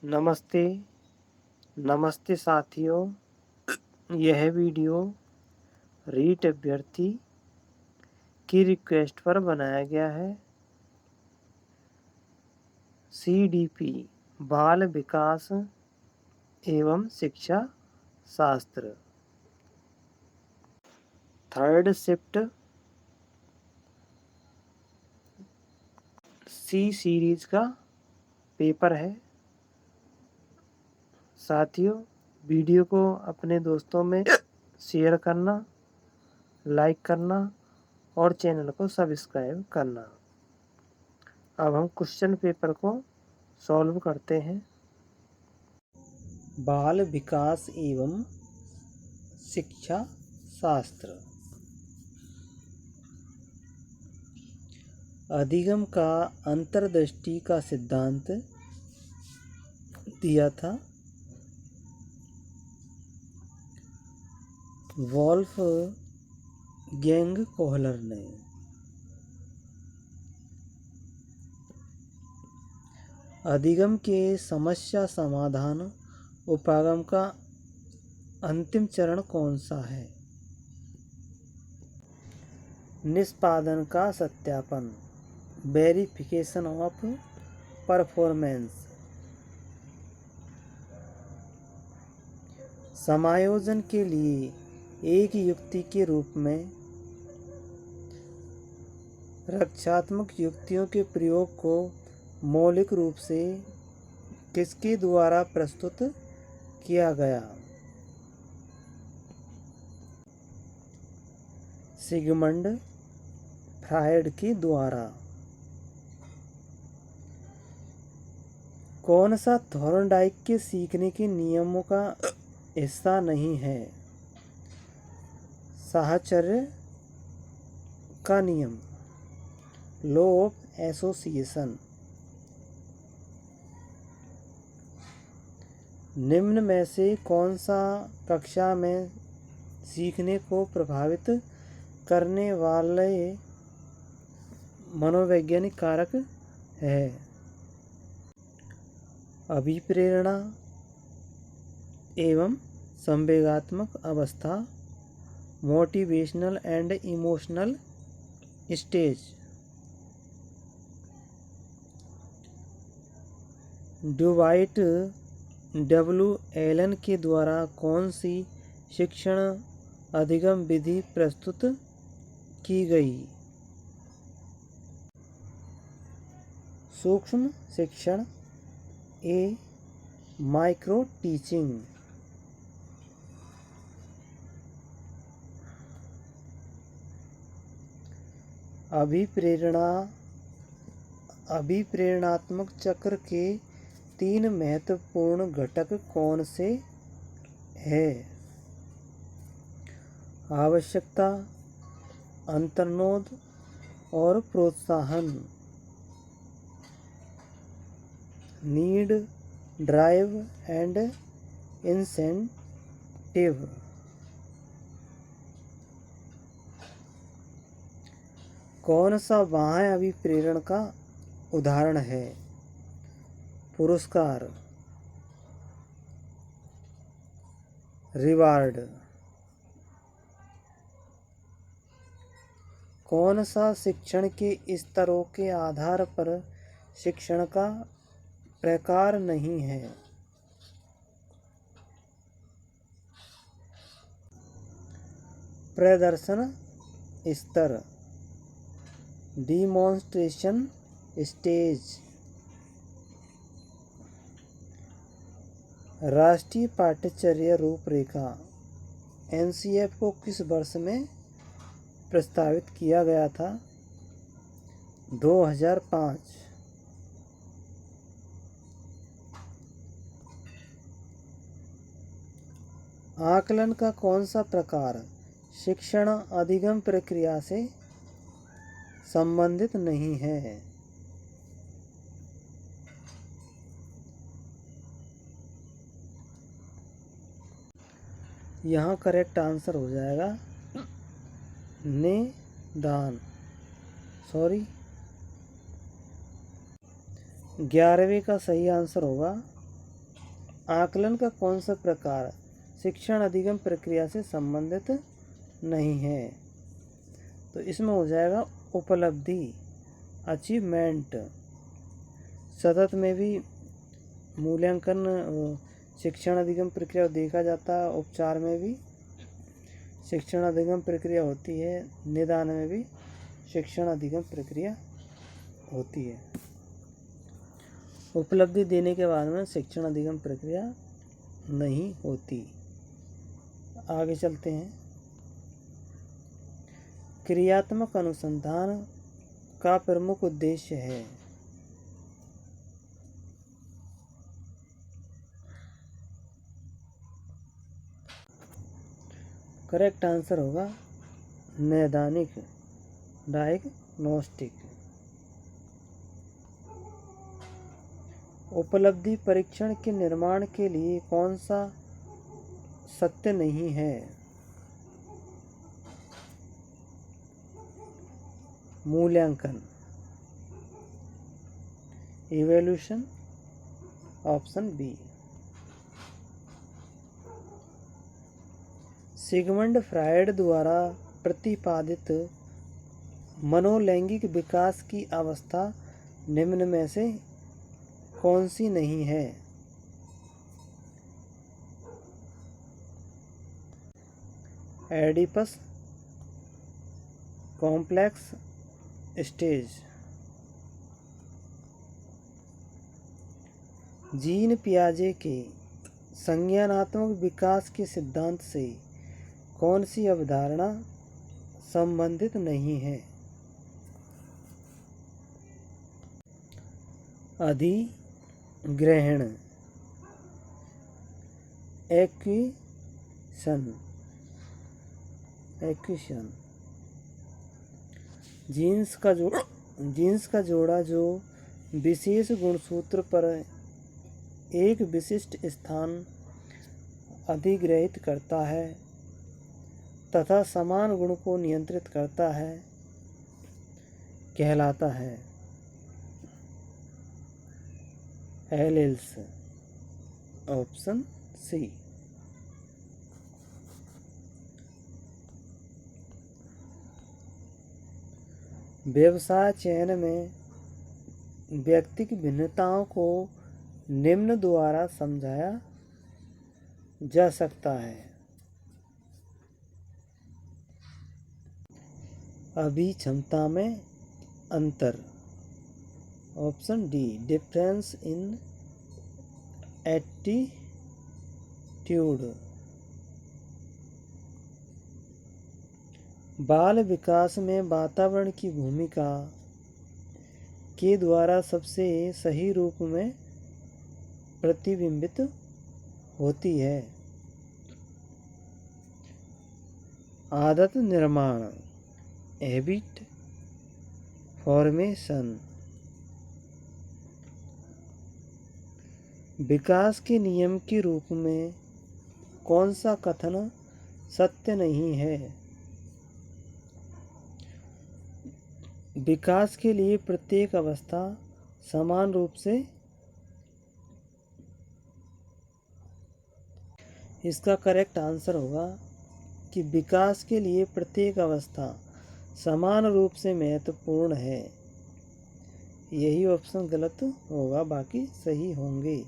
नमस्ते नमस्ते साथियों। यह वीडियो रीट अभ्यर्थी की रिक्वेस्ट पर बनाया गया है। CDP बाल विकास एवं शिक्षा शास्त्र 3rd शिफ्ट C सीरीज का पेपर है। साथियों, वीडियो को अपने दोस्तों में शेयर करना, लाइक करना और चैनल को सब्सक्राइब करना। अब हम क्वेश्चन पेपर को सॉल्व करते हैं। बाल विकास एवं शिक्षा शास्त्र। अधिगम का अंतर्दृष्टि का सिद्धांत दिया था वॉल्फ गैंग कोहलर ने। अधिगम के समस्या समाधान उपागम का अंतिम चरण कौन सा है? निष्पादन का सत्यापन, वेरिफिकेशन ऑफ परफॉर्मेंस। समायोजन के लिए एक युक्ति के रूप में रक्षात्मक युक्तियों के प्रयोग को मौलिक रूप से किसके द्वारा प्रस्तुत किया गया? सिगमंड फ्रायड के द्वारा। कौन सा थॉर्नडाइक के सीखने के नियमों का हिस्सा नहीं है? साहचर्य का नियम, लॉ ऑफ एसोसिएशन। निम्न में से कौन सा कक्षा में सीखने को प्रभावित करने वाले मनोवैज्ञानिक कारक है? अभिप्रेरणा एवं संवेगात्मक अवस्था, motivational and emotional stage. Dwight W Allen के द्वारा कौन सी शिक्षण अधिगम विधि प्रस्तुत की गई? सूक्ष्म शिक्षण, ए माइक्रो टीचिंग। अभिप्रेरणात्मक चक्र के 3 महत्वपूर्ण घटक कौन से हैं? आवश्यकता, अंतर्नोद और प्रोत्साहन। Need, drive and incentive. कौन सा बाह्य अभिप्रेरण का उदाहरण है? पुरस्कार, रिवार्ड। कौन सा शिक्षण के स्तरों के आधार पर शिक्षण का प्रकार नहीं है? प्रदर्शन स्तर, डिमॉन्स्ट्रेशन स्टेज। राष्ट्रीय पाठ्यचर्या रूपरेखा NCF को किस वर्ष में प्रस्तावित किया गया था? 2005। आकलन का कौन सा प्रकार शिक्षण अधिगम प्रक्रिया से संबंधित नहीं है? यहाँ करेक्ट आंसर हो जाएगा निदान। 11वें का सही आंसर होगा आकलन का कौन सा प्रकार शिक्षण अधिगम प्रक्रिया से संबंधित नहीं है? तो इसमें हो जाएगा उपलब्धि, अचीवमेंट। सतत में भी मूल्यांकन शिक्षण अधिगम प्रक्रिया देखा जाता है, उपचार में भी शिक्षण अधिगम प्रक्रिया होती है, निदान में भी शिक्षण अधिगम प्रक्रिया होती है। उपलब्धि देने के बाद में शिक्षण अधिगम प्रक्रिया नहीं होती। आगे चलते हैं। क्रियात्मक अनुसंधान का प्रमुख उद्देश्य है। करेक्ट आंसर होगा नैदानिक, डायग्नोस्टिक। उपलब्धि परीक्षण के निर्माण के लिए कौन सा सत्य नहीं है? मूल्यांकन, evaluation, option B. Sigmund Freud द्वारा प्रतिपादित मनोलैंगिक विकास की अवस्था निम्न में से कौन सी नहीं है? Oedipus complex stage. जीन पियाजे के संज्ञानात्मक विकास के सिद्धांत से कौन सी अवधारणा संबंधित नहीं है? अधिग्रहण, एक्विशन। जीन्स का जोड़ा जो विशेष गुणसूत्र पर एक विशिष्ट स्थान अधिग्रहित करता है तथा समान गुण को नियंत्रित करता है, कहलाता है एलील्स। Option C. व्यवसाय चयन में व्यक्तिगत भिन्नताओं को निम्न द्वारा समझाया जा सकता है। अभिक्षमता में अंतर। Option D, difference in attitude. बाल विकास में वातावरण की भूमिका के द्वारा सबसे सही रूप में प्रतिबिंबित होती है। आदत निर्माण, हैबिट फॉर्मेशन। विकास के नियम के रूप में कौन सा कथन सत्य नहीं है? विकास के लिए प्रत्येक अवस्था समान रूप से, इसका करेक्ट आंसर होगा कि विकास के लिए प्रत्येक अवस्था समान रूप से महत्वपूर्ण है। यही ऑप्शन गलत होगा, बाकी सही होंगे।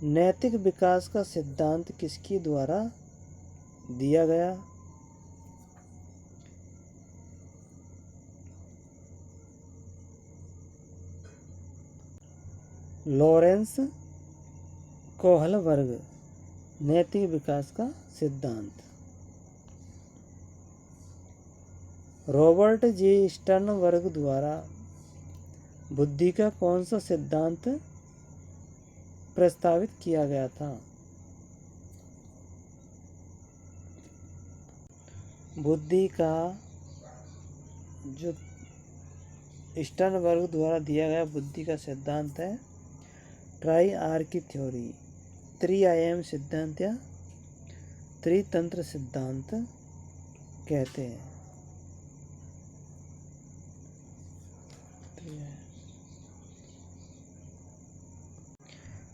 नैतिक विकास का सिद्धांत किसके द्वारा दिया गया? Lawrence Kohlberg. नैतिक विकास का सिद्धांत। रॉबर्ट जे स्टर्नबर्ग द्वारा बुद्धि का कौन सा सिद्धांत प्रस्तावित किया गया था? बुद्धि का जो स्टर्नबर्ग द्वारा दिया गया बुद्धि का सिद्धांत है ट्राई आर्की थ्योरी, त्रिआयाम सिद्धांत या त्रितंत्र सिद्धांत कहते हैं।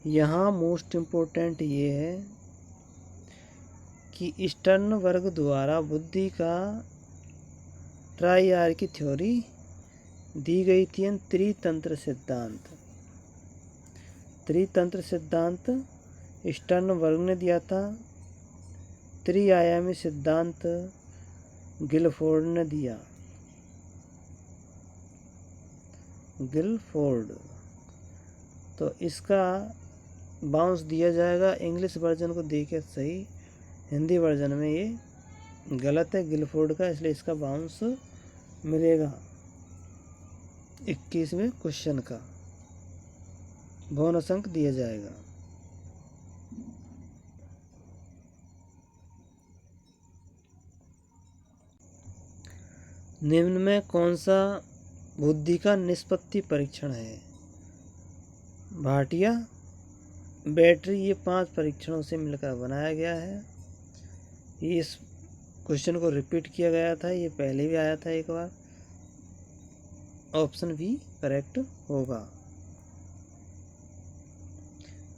यहाँ मोस्ट इम्पोर्टेंट ये है कि स्टर्नबर्ग द्वारा बुद्धि का ट्राइआर की थ्योरी दी गई थी त्रितंत्र सिद्धांत। त्रितंत्र सिद्धांत स्टर्नबर्ग ने दिया था। त्रिआयामी सिद्धांत गिलफोर्ड ने दिया। गिलफोर्ड। तो इसका बाउंस दिया जाएगा। इंग्लिश वर्जन को देखिए सही, हिंदी वर्जन में ये गलत है गिलफोर्ड का, इसलिए इसका बाउंस मिलेगा 21वें क्वेश्चन का। बोनस अंक दिया जाएगा। निम्न में कौन सा बुद्धि का निष्पत्ति परीक्षण है? भाटिया बैटरी, ये 5 परीक्षणों से मिलकर बनाया गया है। ये इस क्वेश्चन को रिपीट किया गया था, ये पहले भी आया था एक बार। ऑप्शन बी करेक्ट होगा।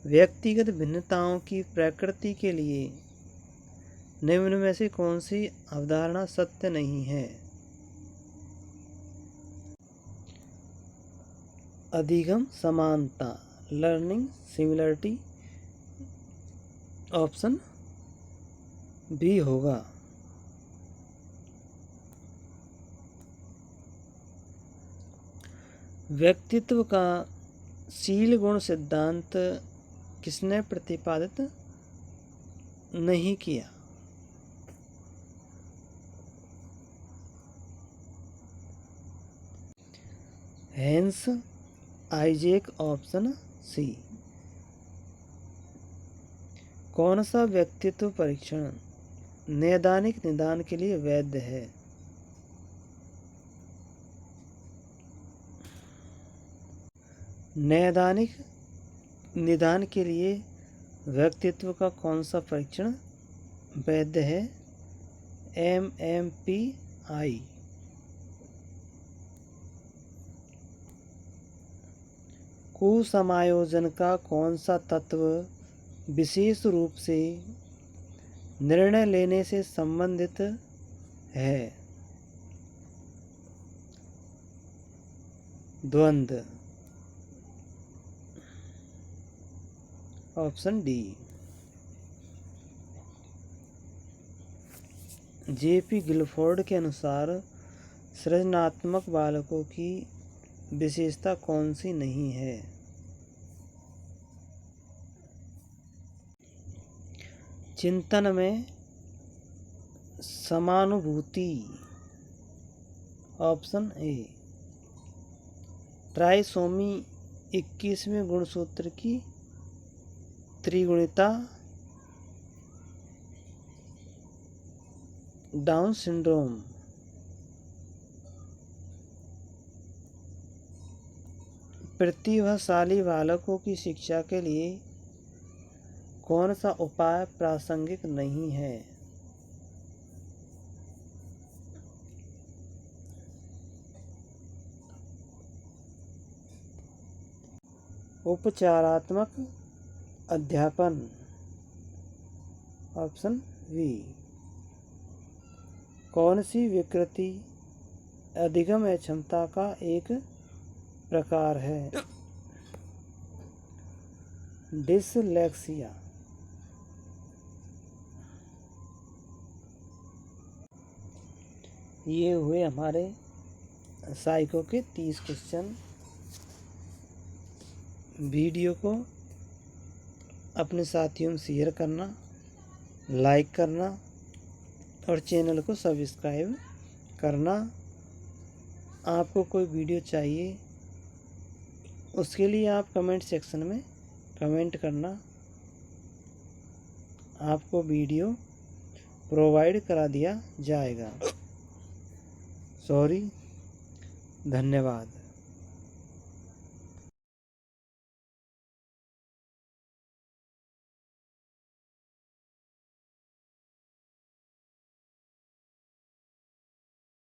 व्यक्तिगत भिन्नताओं की प्रकृति के लिए निम्न में से कौन सी अवधारणा सत्य नहीं है? अधिगम समानता, लर्निंग सिमिलरिटी, ऑप्शन बी होगा। व्यक्तित्व का शील गुण सिद्धांत किसने प्रतिपादित नहीं किया? Hans Eysenck, option C. कौन सा व्यक्तित्व परीक्षण नैदानिक निदान के लिए वैध है? नैदानिक निदान के लिए व्यक्तित्व का कौन सा परीक्षण वैध है? MMPI। कुसमायोजन का कौन सा तत्व विशेष रूप से निर्णय लेने से संबंधित है? द्वंद्व, ऑप्शन डी। JP गिलफोर्ड के अनुसार सृजनात्मक बालकों की विशेषता कौन सी नहीं है? चिंतन में समानुभूति, ऑप्शन ए। ट्राइसोमी 21वें गुणसूत्र की त्रिगुणिता, डाउन सिंड्रोम। प्रतिभाशाली बालकों की शिक्षा के लिए कौन सा उपाय प्रासंगिक नहीं है? उपचारात्मक अध्यापन, ऑप्शन बी। कौन सी विकृति अधिगम क्षमता का एक प्रकार है? डिसलेक्सिया। ये हुए हमारे साइको के 30 क्वेश्चन। वीडियो को अपने साथियों में शेयर करना, लाइक करना और चैनल को सब्सक्राइब करना। आपको कोई वीडियो चाहिए उसके लिए आप कमेंट सेक्शन में कमेंट करना, आपको वीडियो प्रोवाइड करा दिया जाएगा। सॉरी, धन्यवाद।